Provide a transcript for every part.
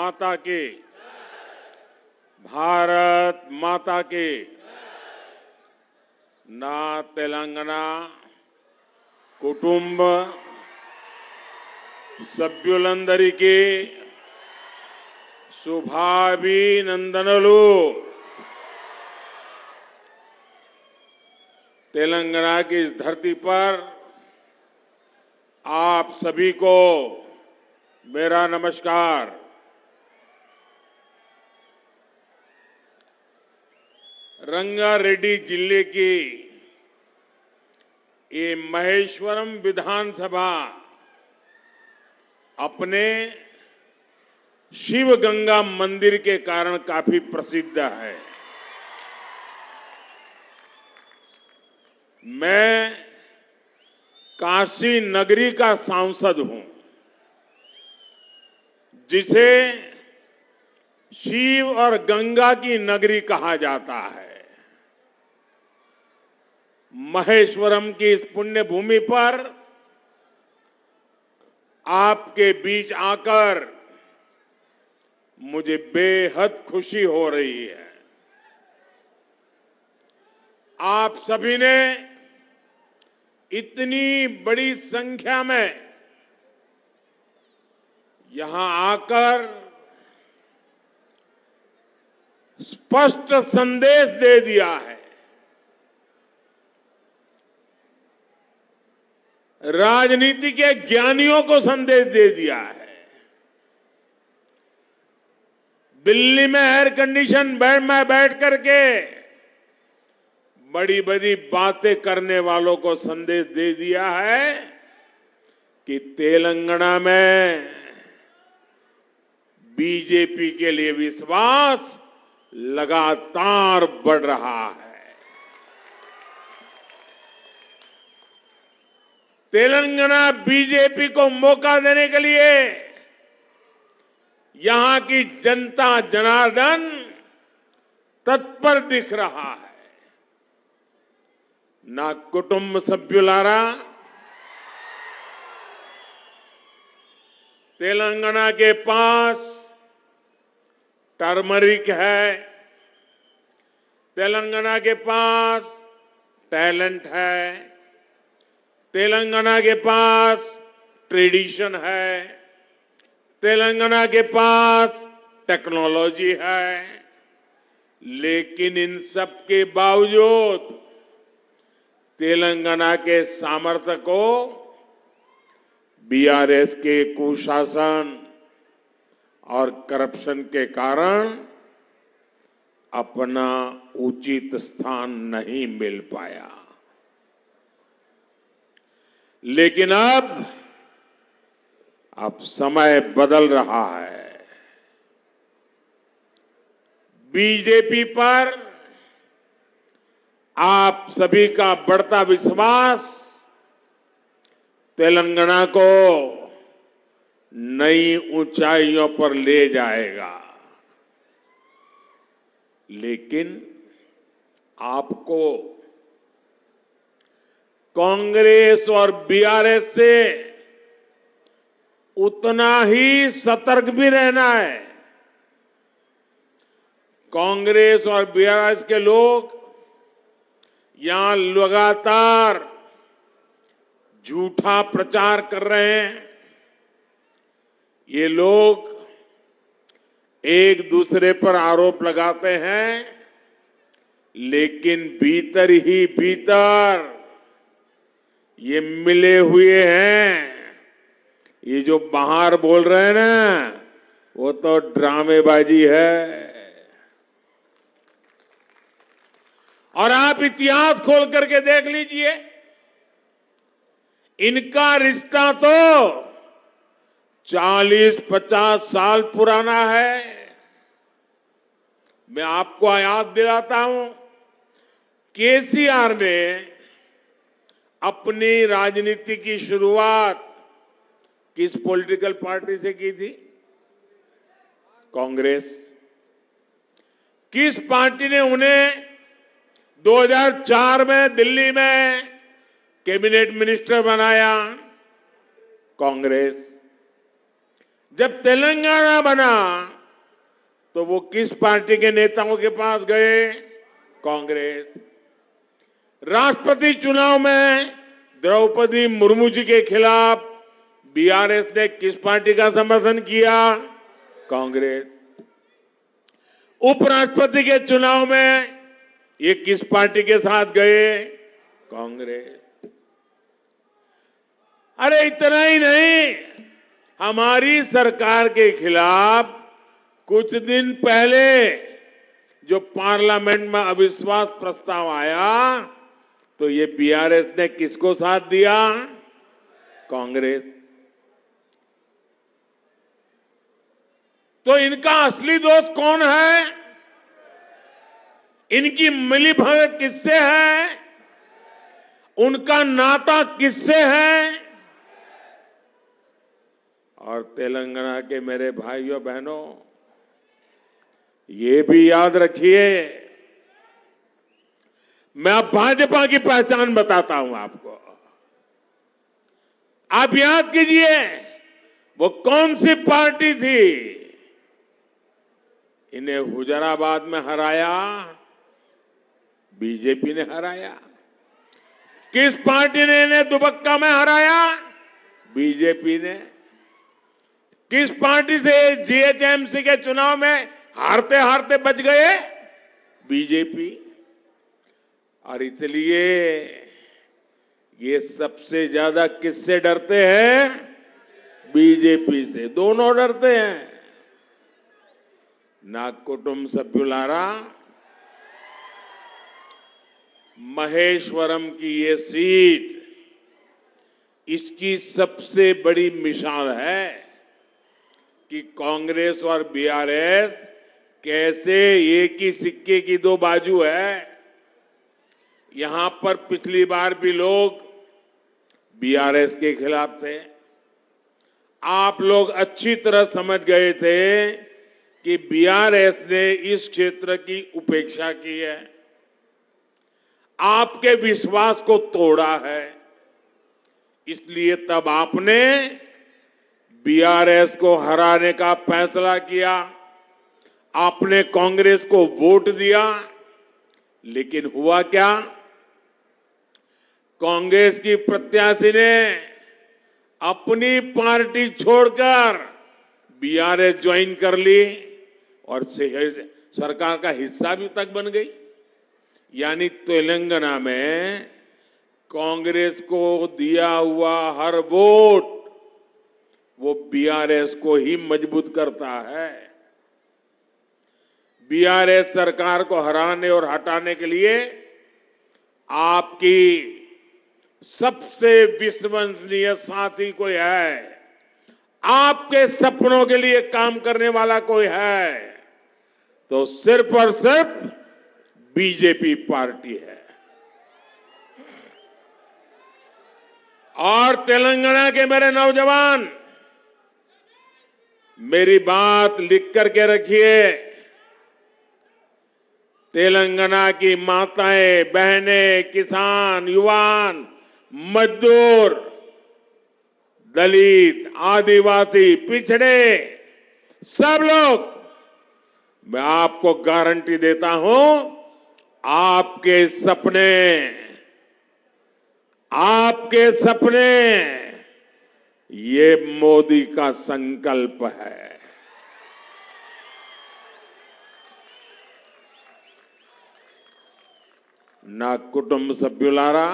माता की, भारत माता की। ना తెలంగాణ కుటుంబ సభ్యులందరికీ శుభాభినందనలు। तेलंगाना की इस धरती पर आप सभी को मेरा नमस्कार। रंगारेड्डी जिले की ये महेश्वरम विधानसभा अपने शिव गंगा मंदिर के कारण काफी प्रसिद्ध है। मैं काशी नगरी का सांसद हूं, जिसे शिव और गंगा की नगरी कहा जाता है। महेश्वरम की इस पुण्य भूमि पर आपके बीच आकर मुझे बेहद खुशी हो रही है। आप सभी ने इतनी बड़ी संख्या में यहां आकर स्पष्ट संदेश दे दिया है। राजनीति के ज्ञानियों को संदेश दे दिया है। दिल्ली में एयर कंडीशन बेड में बैठ करके बड़ी बड़ी बातें करने वालों को संदेश दे दिया है कि तेलंगाना में बीजेपी के लिए विश्वास लगातार बढ़ रहा है। तेलंगाना बीजेपी को मौका देने के लिए यहां की जनता जनार्दन तत्पर दिख रहा है। ना कुटुंब सभ्युलारा, तेलंगाना के पास टर्मरिक है, तेलंगाना के पास टैलेंट है, तेलंगाना के पास ट्रेडिशन है, तेलंगाना के पास टेक्नोलॉजी है। लेकिन इन सब के बावजूद तेलंगाना के सामर्थ्य को बीआरएस के कुशासन और करप्शन के कारण अपना उचित स्थान नहीं मिल पाया। लेकिन अब समय बदल रहा है। बीजेपी पर आप सभी का बढ़ता विश्वास तेलंगाना को नई ऊंचाइयों पर ले जाएगा। लेकिन आपको कांग्रेस और बीआरएस से उतना ही सतर्क भी रहना है। कांग्रेस और बीआरएस के लोग यहां लगातार झूठा प्रचार कर रहे हैं। ये लोग एक दूसरे पर आरोप लगाते हैं, लेकिन भीतर ही भीतर ये मिले हुए हैं। ये जो बाहर बोल रहे हैं ना, वो तो ड्रामेबाजी है। और आप इतिहास खोल करके देख लीजिए, इनका रिश्ता तो 40-50 साल पुराना है। मैं आपको याद दिलाता हूं, केसीआर ने अपनी राजनीति की शुरुआत किस पॉलिटिकल पार्टी से की थी? कांग्रेस। किस पार्टी ने उन्हें 2004 में दिल्ली में कैबिनेट मिनिस्टर बनाया? कांग्रेस। जब तेलंगाना बना तो वो किस पार्टी के नेताओं के पास गए? कांग्रेस। राष्ट्रपति चुनाव में द्रौपदी मुर्मू जी के खिलाफ बीआरएस ने किस पार्टी का समर्थन किया? कांग्रेस। उपराष्ट्रपति के चुनाव में ये किस पार्टी के साथ गए? कांग्रेस। अरे इतना ही नहीं, हमारी सरकार के खिलाफ कुछ दिन पहले जो पार्लियामेंट में अविश्वास प्रस्ताव आया तो ये बीआरएस ने किसको साथ दिया? कांग्रेस। तो इनका असली दोस्त कौन है? इनकी मिलीभगत किससे है? उनका नाता किससे है? और तेलंगाना के मेरे भाइयों बहनों, ये भी याद रखिए, मैं अब भाजपा की पहचान बताता हूं आपको। आप याद कीजिए वो कौन सी पार्टी थी? इन्हें हुजराबाद में हराया बीजेपी ने हराया। किस पार्टी ने इन्हें दुबक्का में हराया? बीजेपी ने। किस पार्टी से जीएचएमसी के चुनाव में हारते हारते बच गए? बीजेपी। और इसलिए ये सबसे ज्यादा किससे डरते हैं? बीजेपी से। दोनों डरते हैं। ना कुटुंब सभ्युलारा, महेश्वरम की ये सीट इसकी सबसे बड़ी मिसाल है कि कांग्रेस और बीआरएस कैसे एक ही सिक्के की दो बाजू है। यहां पर पिछली बार भी लोग बीआरएस के खिलाफ थे। आप लोग अच्छी तरह समझ गए थे कि बीआरएस ने इस क्षेत्र की उपेक्षा की है, आपके विश्वास को तोड़ा है। इसलिए तब आपने बीआरएस को हराने का फैसला किया, आपने कांग्रेस को वोट दिया। लेकिन हुआ क्या? कांग्रेस की प्रत्याशी ने अपनी पार्टी छोड़कर बीआरएस ज्वाइन कर ली और सरकार का हिस्सा भी तक बन गई। यानी तेलंगाना में कांग्रेस को दिया हुआ हर वोट वो बीआरएस को ही मजबूत करता है। बीआरएस सरकार को हराने और हटाने के लिए आपकी सबसे विश्वसनीय साथी कोई है, आपके सपनों के लिए काम करने वाला कोई है, तो सिर्फ और सिर्फ बीजेपी पार्टी है। और तेलंगाना के मेरे नौजवान, मेरी बात लिख करके रखिए। तेलंगाना की माताएं, बहनें, किसान, युवान, मजदूर, दलित, आदिवासी, पिछड़े, सब लोग, मैं आपको गारंटी देता हूं, आपके सपने ये मोदी का संकल्प है। ना कुटुंब सभ्युलारा,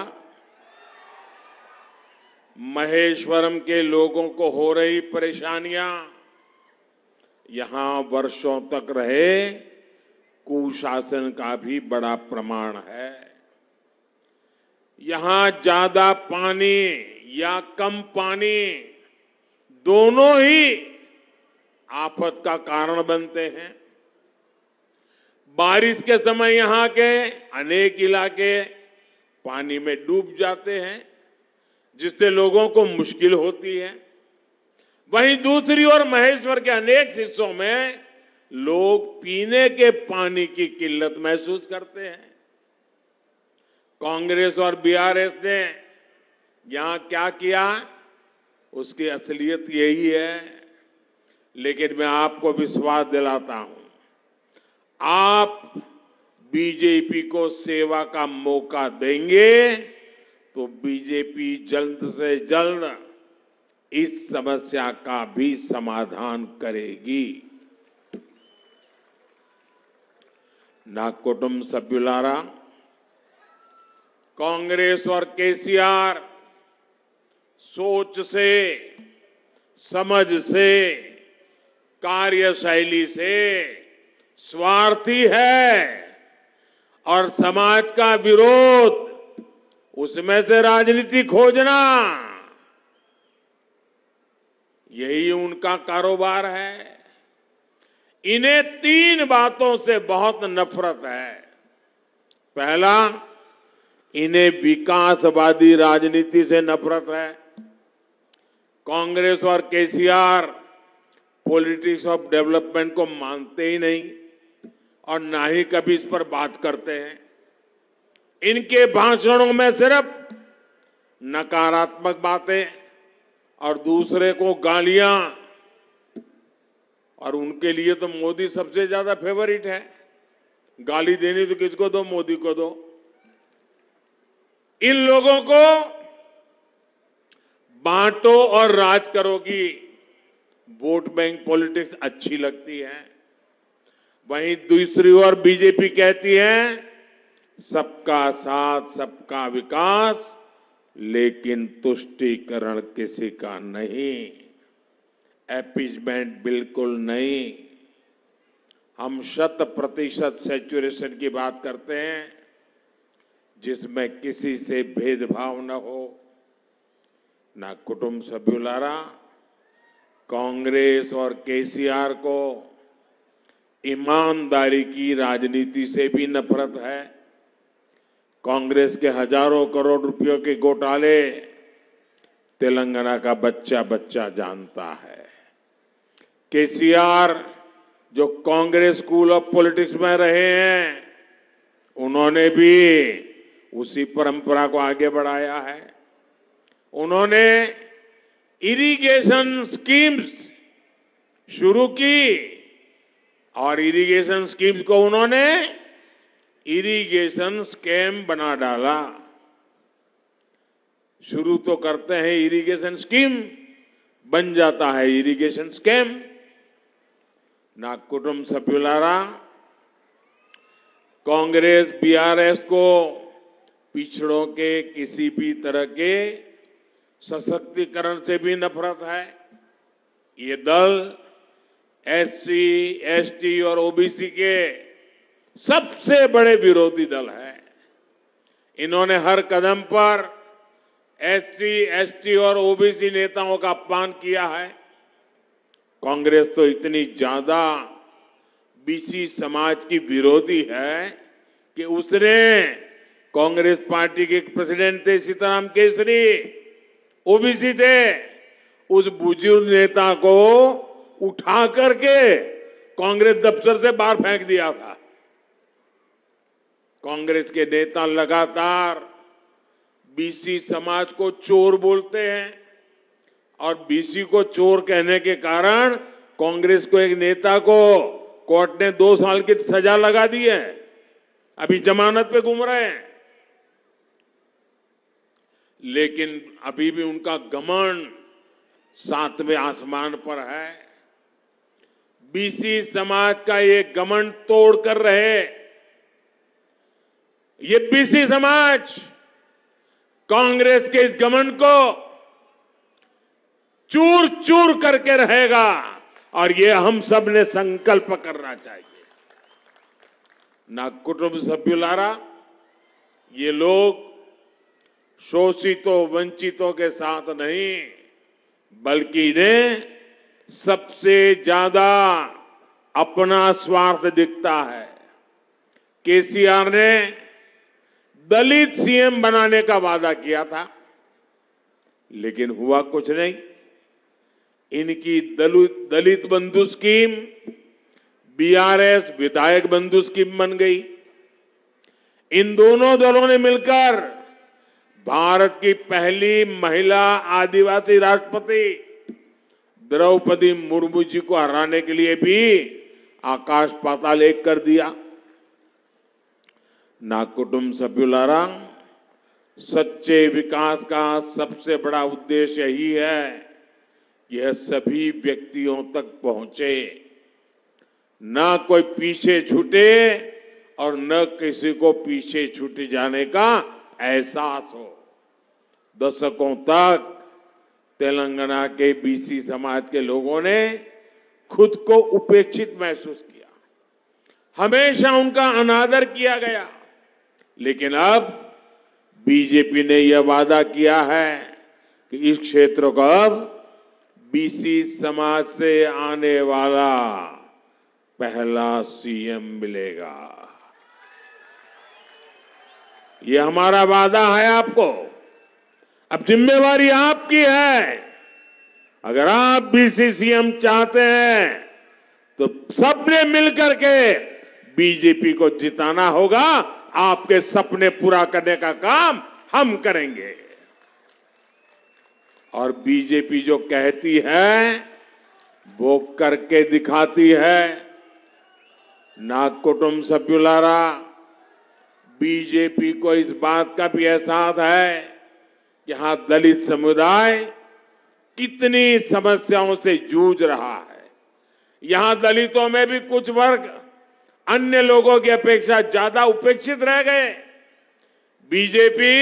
महेश्वरम के लोगों को हो रही परेशानियां यहां वर्षों तक रहे कुशासन का भी बड़ा प्रमाण है। यहां ज्यादा पानी या कम पानी दोनों ही आफत का कारण बनते हैं। बारिश के समय यहां के अनेक इलाके पानी में डूब जाते हैं, जिससे लोगों को मुश्किल होती है। वहीं दूसरी ओर महेश्वर के अनेक हिस्सों में लोग पीने के पानी की किल्लत महसूस करते हैं। कांग्रेस और बीआरएस ने यहां क्या किया, उसकी असलियत यही है। लेकिन मैं आपको विश्वास दिलाता हूं, आप बीजेपी को सेवा का मौका देंगे तो बीजेपी जल्द से जल्द इस समस्या का भी समाधान करेगी. నా కుటుంబ సభ్యులారా, कांग्रेस और केसीआर सोच से, समझ से, कार्यशैली से स्वार्थी है और समाज का विरोध, उसमें से राजनीति खोजना, यही उनका कारोबार है. इन्हें 3 बातों से बहुत नफरत है. पहला, इन्हें विकासवादी राजनीति से नफरत है. कांग्रेस और केसीआर पॉलिटिक्स ऑफ डेवलपमेंट को मानते ही नहीं और ना ही कभी इस पर बात करते हैं. इनके भाषणों में सिर्फ नकारात्मक बातें और दूसरे को गालियां, और उनके लिए तो मोदी सबसे ज्यादा फेवरेट है. गाली देनी तो किसको दो, मोदी को दो. इन लोगों को बांटो और राज करो की वोट बैंक पॉलिटिक्स अच्छी लगती है. वहीं दूसरी ओर बीजेपी कहती है सबका साथ, सबका विकास, लेकिन तुष्टीकरण किसी का नहीं, अपीजमेंट बिल्कुल नहीं. हम 100% सैचुरेशन की बात करते हैं जिसमें किसी से भेदभाव न हो. ना कुटुंब सभ्युलारा, कांग्रेस और केसीआर को ईमानदारी की राजनीति से भी नफरत है. कांग्रेस के हजारों करोड़ रुपयों के घोटाले तेलंगाना का बच्चा बच्चा जानता है. केसीआर जो कांग्रेस स्कूल ऑफ पॉलिटिक्स में रहे हैं, उन्होंने भी उसी परंपरा को आगे बढ़ाया है. उन्होंने इरिगेशन स्कीम्स शुरू की और इरिगेशन स्कीम्स को उन्होंने इरिगेशन स्कैम बना डाला. शुरू तो करते हैं इरिगेशन स्कीम, बन जाता है इरिगेशन स्कैम. ना कुटुंब सभ्युलारा, कांग्रेस बीआरएस को पिछड़ों के किसी भी तरह के सशक्तिकरण से भी नफरत है. ये दल एससी, एसटी और ओबीसी के सबसे बड़े विरोधी दल है. इन्होंने हर कदम पर एससी, एसटी और ओबीसी नेताओं का अपमान किया है. कांग्रेस तो इतनी ज्यादा बीसी समाज की विरोधी है कि उसने, कांग्रेस पार्टी के प्रेसिडेंट थे सीताराम केसरी, ओबीसी थे, उस बुजुर्ग नेता को उठा करके कांग्रेस दफ्तर से बाहर फेंक दिया था. कांग्रेस के नेता लगातार बीसी समाज को चोर बोलते हैं और बीसी को चोर कहने के कारण कांग्रेस को एक नेता को कोर्ट ने 2 साल की सजा लगा दी है. अभी जमानत पे घूम रहे हैं. लेकिन अभी भी उनका घमंड 7वें आसमान पर है. बीसी समाज का ये घमंड तोड़ कर रहे. ये बीसी समाज कांग्रेस के इस घमंड को चूर चूर करके रहेगा और ये हम सब ने संकल्प करना चाहिए. ना कुटुंब सभ्युलारा, ये लोग शोषितों, वंचितों के साथ नहीं, बल्कि इन्हें सबसे ज्यादा अपना स्वार्थ दिखता है. केसीआर ने दलित सीएम बनाने का वादा किया था, लेकिन हुआ कुछ नहीं. इनकी दलित बंधु स्कीम बीआरएस विधायक बंधु स्कीम बन गई. इन दोनों दलों ने मिलकर भारत की पहली महिला आदिवासी राष्ट्रपति द्रौपदी मुर्मू जी को हराने के लिए भी आकाश पाताल एक कर दिया। ना कुटुंब सभ्युलारा, सच्चे विकास का सबसे बड़ा उद्देश्य यही है कि यह सभी व्यक्तियों तक पहुंचे, ना कोई पीछे छूटे और न किसी को पीछे छूट जाने का एहसास हो। दशकों तक तेलंगाना के बीसी समाज के लोगों ने खुद को उपेक्षित महसूस किया, हमेशा उनका अनादर किया गया। लेकिन अब बीजेपी ने यह वादा किया है कि इस क्षेत्र को अब बीसी समाज से आने वाला पहला सीएम मिलेगा। ये हमारा वादा है आपको। अब जिम्मेवारी आपकी है। अगर आप बीसी सीएम चाहते हैं तो सबने मिलकर के बीजेपी को जिताना होगा। आपके सपने पूरा करने का काम हम करेंगे। और बीजेपी जो कहती है वो करके दिखाती है। ना कुटुंब सभ्युलारा, बीजेपी को इस बात का भी एहसास है कि यहां दलित समुदाय कितनी समस्याओं से जूझ रहा है। यहां दलितों में भी कुछ वर्ग अन्य लोगों की अपेक्षा ज्यादा उपेक्षित रह गए। बीजेपी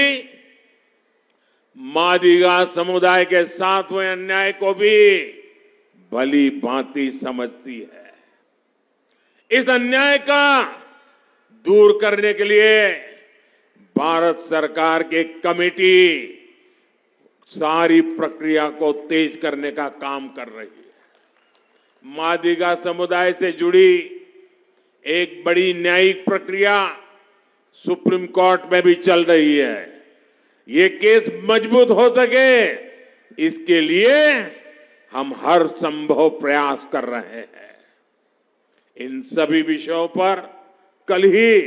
मादिगा समुदाय के साथ हुए अन्याय को भी भली भांति समझती है। इस अन्याय का दूर करने के लिए भारत सरकार की कमेटी सारी प्रक्रिया को तेज करने का काम कर रही है। मादिगा समुदाय से जुड़ी एक बड़ी न्यायिक प्रक्रिया सुप्रीम कोर्ट में भी चल रही है। ये केस मजबूत हो सके इसके लिए हम हर संभव प्रयास कर रहे हैं। इन सभी विषयों पर कल ही,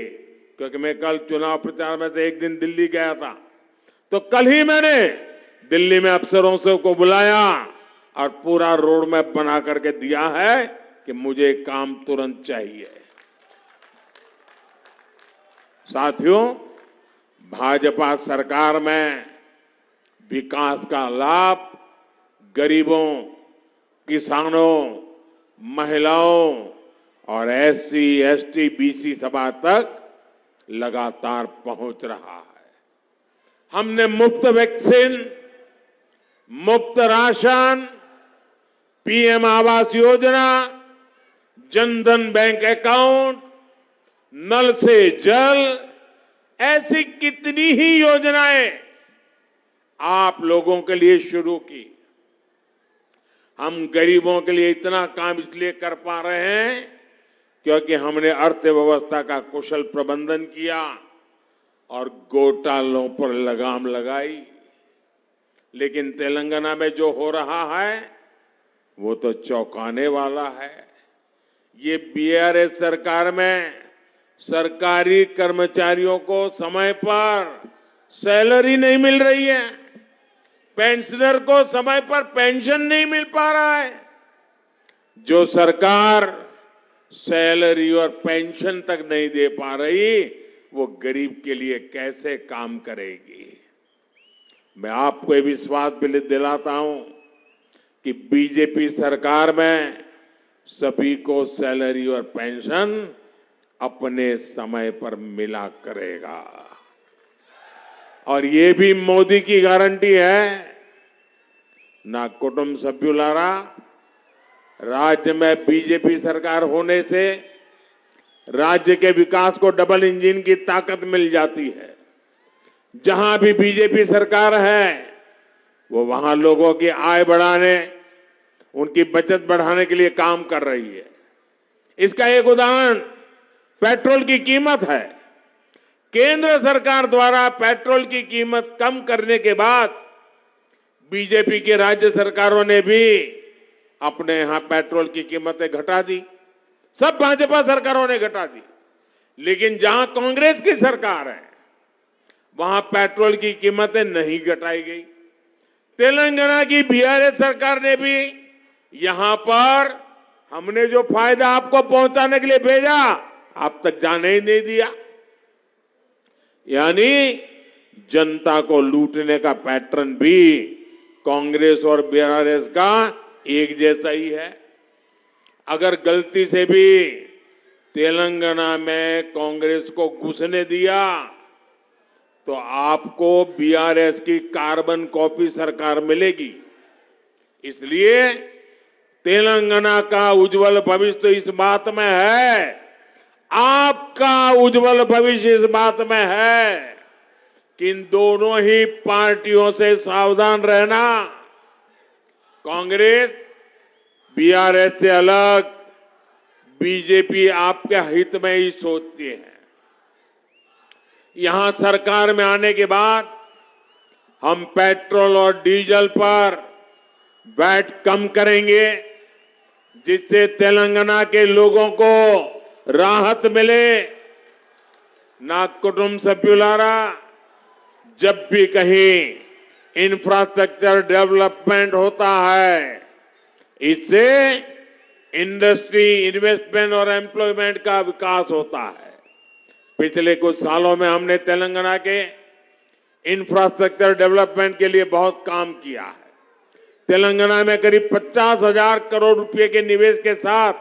क्योंकि मैं कल चुनाव प्रचार में से एक दिन दिल्ली गया था, तो कल ही मैंने दिल्ली में अफसरों से को बुलाया और पूरा रोड मैप बना करके दिया है कि मुझे काम तुरंत चाहिए। साथियों, भाजपा सरकार में विकास का लाभ गरीबों, किसानों, महिलाओं और एससी, एसटी, बीसी समाज तक लगातार पहुंच रहा है। हमने मुफ्त वैक्सीन, मुफ्त ration, PM Awas Yojana, Jan Dhan bank account, नल से जल, ऐसी कितनी ही योजनाएं आप लोगों के लिए शुरू की। हम गरीबों के लिए इतना काम इसलिए कर पा रहे हैं क्योंकि हमने अर्थव्यवस्था का कुशल प्रबंधन किया और घोटालों पर लगाम लगाई। लेकिन तेलंगाना में जो हो रहा है वो तो चौंकाने वाला है। ये बीआरएस सरकार में सरकारी कर्मचारियों को समय पर सैलरी नहीं मिल रही है, पेंशनर को समय पर पेंशन नहीं मिल पा रहा है। जो सरकार सैलरी और पेंशन तक नहीं दे पा रही वो गरीब के लिए कैसे काम करेगी। मैं आपको ये विश्वास भी दिलाता हूं कि बीजेपी सरकार में सभी को सैलरी और पेंशन अपने समय पर मिला करेगा। और ये भी मोदी की गारंटी है। ना कुटुंब सभ्युलारा, राज्य में बीजेपी सरकार होने से राज्य के विकास को डबल इंजन की ताकत मिल जाती है। जहां भी बीजेपी सरकार है वो वहां लोगों की आय बढ़ाने, उनकी बचत बढ़ाने के लिए काम कर रही है। इसका एक उदाहरण पेट्रोल की कीमत है। केंद्र सरकार द्वारा पेट्रोल की कीमत कम करने के बाद बीजेपी की राज्य सरकारों ने भी अपने यहां पेट्रोल की कीमतें घटा दी। सब भाजपा सरकारों ने घटा दी। लेकिन जहां कांग्रेस की सरकार है वहां पेट्रोल की कीमतें नहीं घटाई गई। तेलंगाना की बीआरएस सरकार ने भी यहां पर हमने जो फायदा आपको पहुंचाने के लिए भेजा, आप तक जाने ही नहीं दिया। यानी जनता को लूटने का पैटर्न भी कांग्रेस और बीआरएस का एक जैसा ही है। अगर गलती से भी तेलंगाना में कांग्रेस को घुसने दिया तो आपको बीआरएस की कार्बन कॉपी सरकार मिलेगी। इसलिए तेलंगाना का उज्जवल भविष्य तो इस बात में है, आपका उज्जवल भविष्य इस बात में है कि इन दोनों ही पार्टियों से सावधान रहना। कांग्रेस बीआरएस से अलग बीजेपी आपके हित में ही सोचती है। यहां सरकार में आने के बाद हम पेट्रोल और डीजल पर वैट कम करेंगे, जिससे तेलंगाना के लोगों को राहत मिले। ना कुटुंब सभ्युलारा, जब भी कहीं इंफ्रास्ट्रक्चर डेवलपमेंट होता है, इससे इंडस्ट्री, इन्वेस्टमेंट और एम्प्लॉयमेंट का विकास होता है। पिछले कुछ सालों में हमने तेलंगाना के इंफ्रास्ट्रक्चर डेवलपमेंट के लिए बहुत काम किया है। तेलंगाना में करीब 50,000 करोड़ रुपए के निवेश के साथ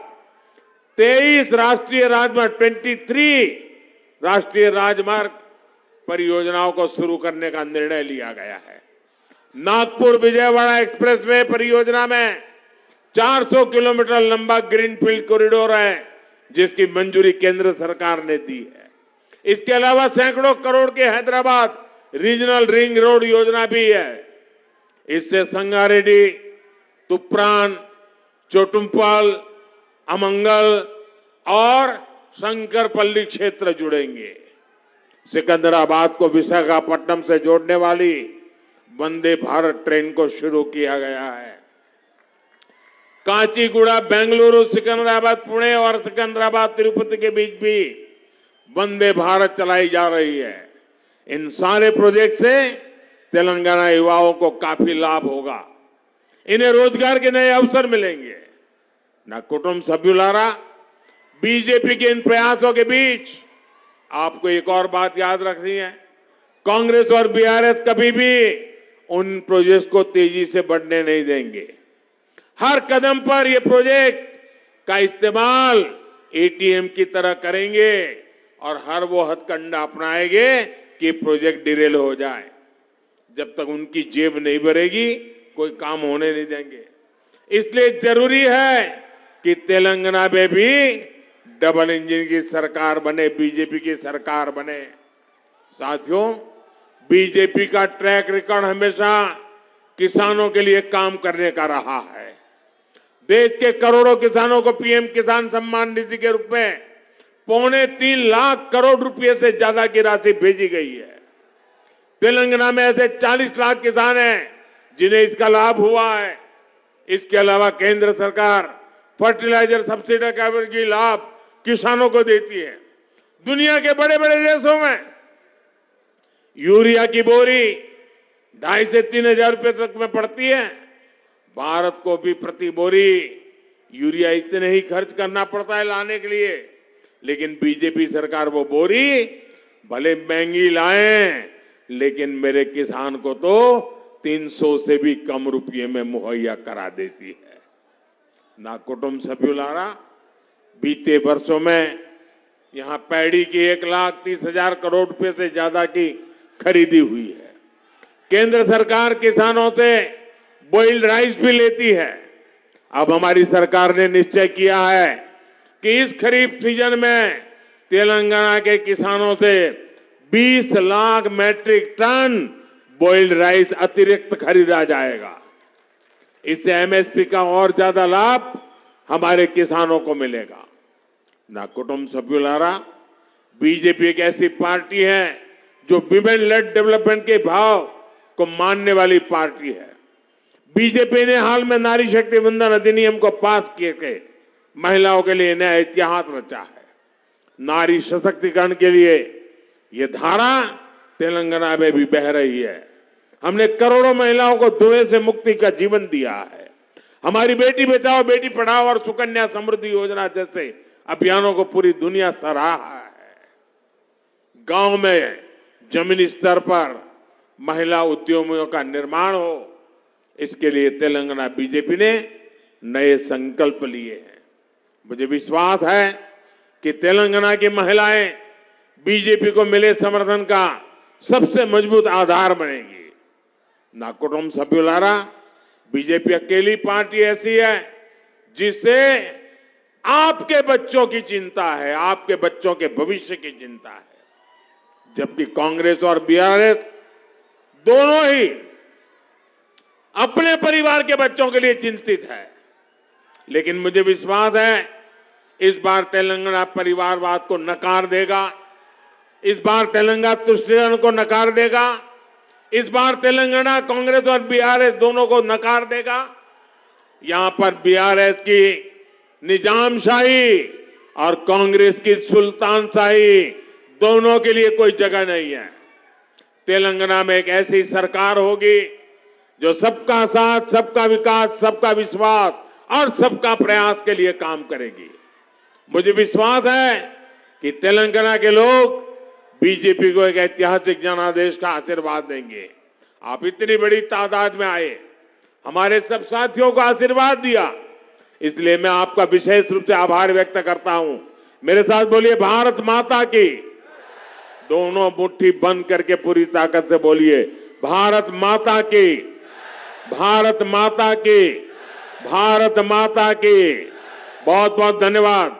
23 राष्ट्रीय राजमार्ग, 23 राष्ट्रीय राजमार्ग परियोजनाओं को शुरू करने का निर्णय लिया गया है। नागपुर विजयवाड़ा एक्सप्रेसवे परियोजना में 400 किलोमीटर लंबा ग्रीनफील्ड कॉरिडोर है, जिसकी मंजूरी केंद्र सरकार ने दी है। इसके अलावा सैकड़ों करोड़ के हैदराबाद रीजनल रिंग रोड योजना भी है। इससे संगारेड्डी, तुप्रान, चोटुम्पल, अमंगल और शंकरपल्ली क्षेत्र जुड़ेंगे। सिकंदराबाद को विशाखापट्टनम से जोड़ने वाली वंदे भारत ट्रेन को शुरू किया गया है। काचीगुड़ा, बेंगलुरु, सिकंदराबाद, पुणे और सिकंदराबाद, तिरुपति के बीच भी वंदे भारत चलाई जा रही है। इन सारे प्रोजेक्ट से तेलंगाना युवाओं को काफी लाभ होगा। इन्हें रोजगार के नए अवसर मिलेंगे। ना कुटुंब सभ्युलारा, बीजेपी के इन प्रयासों के बीच आपको एक और बात याद रखनी है, कांग्रेस और बीआरएस कभी भी उन प्रोजेक्ट को तेजी से बढ़ने नहीं देंगे। हर कदम पर ये प्रोजेक्ट का इस्तेमाल एटीएम की तरह करेंगे और हर वो हथकंडा अपनाएंगे कि प्रोजेक्ट डिरेल हो जाए। जब तक उनकी जेब नहीं भरेगी, कोई काम होने नहीं देंगे। इसलिए जरूरी है कि तेलंगाना में भी डबल इंजन की सरकार बने, बीजेपी की सरकार बने। साथियों, बीजेपी का ट्रैक रिकॉर्ड हमेशा किसानों के लिए काम करने का रहा है। देश के करोड़ों किसानों को पीएम किसान सम्मान निधि के रूप में 3.25 लाख करोड़ रुपए से ज्यादा की राशि भेजी गई है। तेलंगाना में ऐसे 40 लाख किसान हैं जिन्हें इसका लाभ हुआ है। इसके अलावा केंद्र सरकार फर्टिलाइजर सब्सिडी का भी लाभ किसानों को देती है। दुनिया के बड़े बड़े देशों में यूरिया की बोरी 2,500 से 3,000 रुपए तक में पड़ती है। भारत को भी प्रति बोरी यूरिया इतने ही खर्च करना पड़ता है लाने के लिए, लेकिन बीजेपी सरकार वो बोरी भले महंगी लाए, लेकिन मेरे किसान को तो 300 से भी कम रुपये में मुहैया करा देती है। ना कुटुंब सभ्युलारा, बीते वर्षों में यहां पैडी की 1,30,000 करोड़ रुपए से ज्यादा की खरीदी हुई है। केंद्र सरकार किसानों से बॉइल्ड राइस भी लेती है। अब हमारी सरकार ने निश्चय किया है कि इस खरीफ सीजन में तेलंगाना के किसानों से 20 lakh metric ton boiled rice अतिरिक्त खरीदा जाएगा। इससे एमएसपी का और ज्यादा लाभ हमारे किसानों को मिलेगा। ना कुटुंब सभ्युलारा, बीजेपी एक ऐसी पार्टी है जो विमेन लेड डेवलपमेंट के भाव को मानने वाली पार्टी है। बीजेपी ने हाल में नारी शक्ति वंदन अधिनियम को पास किए महिलाओं के लिए नया इतिहास रचा है। नारी सशक्तिकरण के लिए ये धारा तेलंगाना में भी बह रही है। हमने करोड़ों महिलाओं को धुएं से मुक्ति का जीवन दिया है। हमारी बेटी बचाओ बेटी पढ़ाओ और सुकन्या समृद्धि योजना जैसे अभियानों को पूरी दुनिया सराहा है। गांव में जमीनी स्तर पर महिला उद्यमियों का निर्माण हो, इसके लिए तेलंगाना बीजेपी ने नए संकल्प लिए हैं। मुझे विश्वास है कि तेलंगाना की महिलाएं बीजेपी को मिले समर्थन का सबसे मजबूत आधार बनेगी। ना कुटुंब सभ्युलारा, बीजेपी अकेली पार्टी ऐसी है जिससे आपके बच्चों की चिंता है, आपके बच्चों के भविष्य की चिंता है, जबकि कांग्रेस और बीआरएस दोनों ही अपने परिवार के बच्चों के लिए चिंतित है। लेकिन मुझे विश्वास है इस बार तेलंगाना परिवारवाद को नकार देगा, इस बार तेलंगाना तुष्टिकरण को नकार देगा, इस बार तेलंगाना कांग्रेस और बीआरएस दोनों को नकार देगा। यहां पर बीआरएस की निजामशाही और कांग्रेस की सुल्तानशाही दोनों के लिए कोई जगह नहीं है। तेलंगाना में एक ऐसी सरकार होगी जो सबका साथ, सबका विकास, सबका विश्वास और सबका प्रयास के लिए काम करेगी। मुझे विश्वास है कि तेलंगाना के लोग बीजेपी को एक ऐतिहासिक जनादेश का आशीर्वाद देंगे। आप इतनी बड़ी तादाद में आए, हमारे सब साथियों को आशीर्वाद दिया, इसलिए मैं आपका विशेष रूप से आभार व्यक्त करता हूं। मेरे साथ बोलिए भारत माता की। दोनों मुट्ठी बंद करके पूरी ताकत से बोलिए भारत माता की, भारत माता की, भारत माता की। बहुत बहुत धन्यवाद।